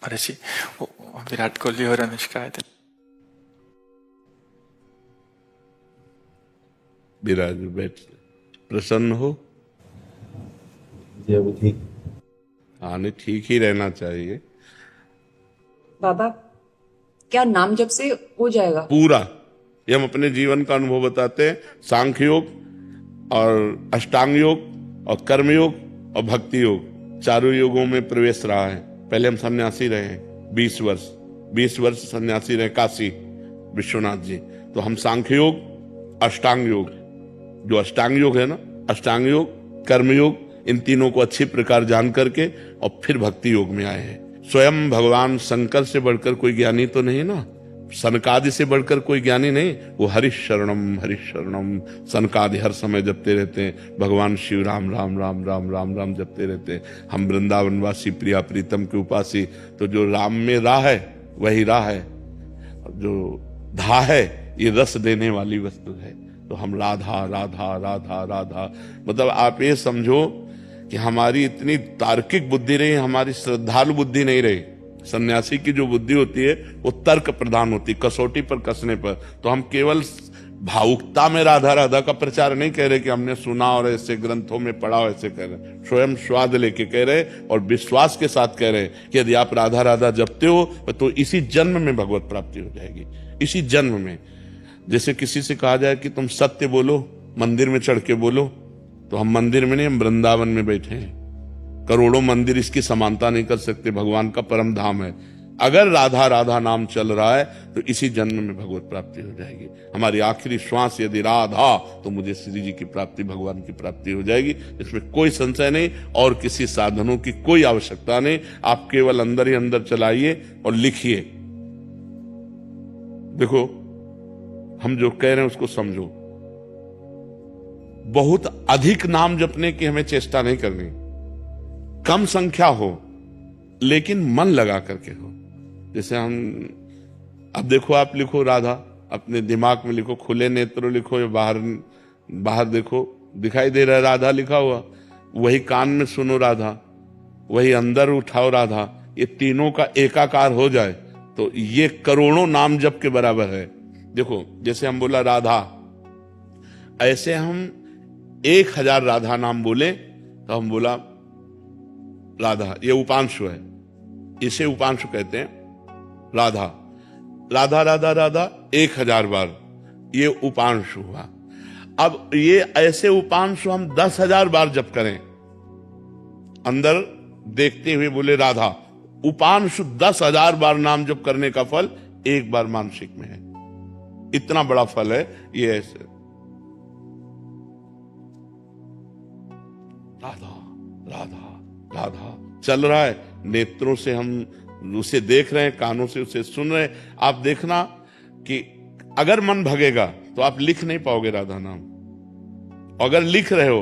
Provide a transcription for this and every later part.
महर्षि विराट कोहली और अनुष्का आए थे। विराज बैठ, प्रसन्न हो। ये वो ठीक। हाँ, नहीं, ठीक ही रहना चाहिए बाबा, क्या नाम जब से हो जाएगा? पूरा। ये हम अपने जीवन का अनुभव बताते हैं। सांख्य योग और अष्टांग योग और कर्म योग और भक्ति योग, चारों योगों में प्रवेश रहा है। पहले हम सन्यासी रहे हैं 20 वर्ष सन्यासी रहे काशी विश्वनाथ जी। तो हम सांख्य योग, अष्टांग योग, जो अष्टांग योग है ना, अष्टांग योग, कर्म योग, इन तीनों को अच्छी प्रकार जान करके और फिर भक्ति योग में आए हैं। स्वयं भगवान शंकर से बढ़कर कोई ज्ञानी तो नहीं ना, सनकादि से बढ़कर कोई ज्ञानी नहीं। वो हरिशरणम सनकादि हर समय जपते रहते हैं। भगवान शिव राम राम राम राम राम राम जपते रहते हैं। हम वृंदावनवासी प्रिया प्रीतम के उपासी। तो जो राम में राह है वही राह है, जो धा है ये रस देने वाली वस्तु है। तो हम राधा राधा राधा राधा, मतलब आप ये समझो कि हमारी इतनी तार्किक बुद्धि रही, हमारी श्रद्धालु बुद्धि नहीं रही। सन्यासी की जो बुद्धि होती है वो तर्क प्रधान होती, कसौटी पर कसने पर। तो हम केवल भावुकता में राधा राधा का प्रचार नहीं कह रहे कि हमने सुना और ऐसे ग्रंथों में पढ़ा, ऐसे कह रहे, स्वयं स्वाद लेके कह रहे और विश्वास के साथ कह रहे कि यदि आप राधा राधा जपते हो तो इसी जन्म में भगवत प्राप्ति हो जाएगी, इसी जन्म में। जैसे किसी से कहा जाए कि तुम सत्य बोलो, मंदिर में चढ़ के बोलो, तो हम मंदिर में नहीं, हम वृंदावन में बैठे हैं। करोड़ों मंदिर इसकी समानता नहीं कर सकते, भगवान का परम धाम है। अगर राधा राधा नाम चल रहा है तो इसी जन्म में भगवत प्राप्ति हो जाएगी। हमारी आखिरी श्वास यदि राधा, तो मुझे श्री जी की प्राप्ति, भगवान की प्राप्ति हो जाएगी। इसमें कोई संशय नहीं और किसी साधनों की कोई आवश्यकता नहीं। आप केवल अंदर ही अंदर चलाइए और लिखिए। देखो, हम जो कह रहे हैं उसको समझो। बहुत अधिक नाम जपने की हमें चेष्टा नहीं करनी, कम संख्या हो लेकिन मन लगा करके हो। जैसे हम, अब देखो, आप लिखो राधा, अपने दिमाग में लिखो, खुले नेत्रों लिखो या बाहर देखो, दिखाई दे रहा है राधा लिखा हुआ। वही कान में सुनो राधा, वही अंदर उठाओ राधा। ये तीनों का एकाकार हो जाए तो ये करोड़ों नाम जप के बराबर है। देखो, जैसे हम बोला राधा, ऐसे हम 1000 राधा नाम बोले तो हम बोला राधा, ये उपांशु है, इसे उपांशु कहते हैं। राधा राधा राधा राधा 1000 बार, ये उपांशु हुआ। अब ये ऐसे उपांशु हम 10,000 बार जप करें, अंदर देखते हुए बोले राधा, उपांशु 10,000 बार नाम जप करने का फल एक बार मानसिक में है। इतना बड़ा फल है ये। ऐसे राधा राधा राधा चल रहा है, नेत्रों से हम उसे देख रहे हैं, कानों से उसे सुन रहे हैं। आप देखना कि अगर मन भगेगा तो आप लिख नहीं पाओगे राधा नाम, अगर लिख रहे हो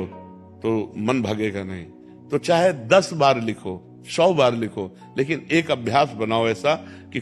तो मन भगेगा नहीं। तो चाहे 10 बार लिखो, 100 बार लिखो, लेकिन एक अभ्यास बनाओ ऐसा कि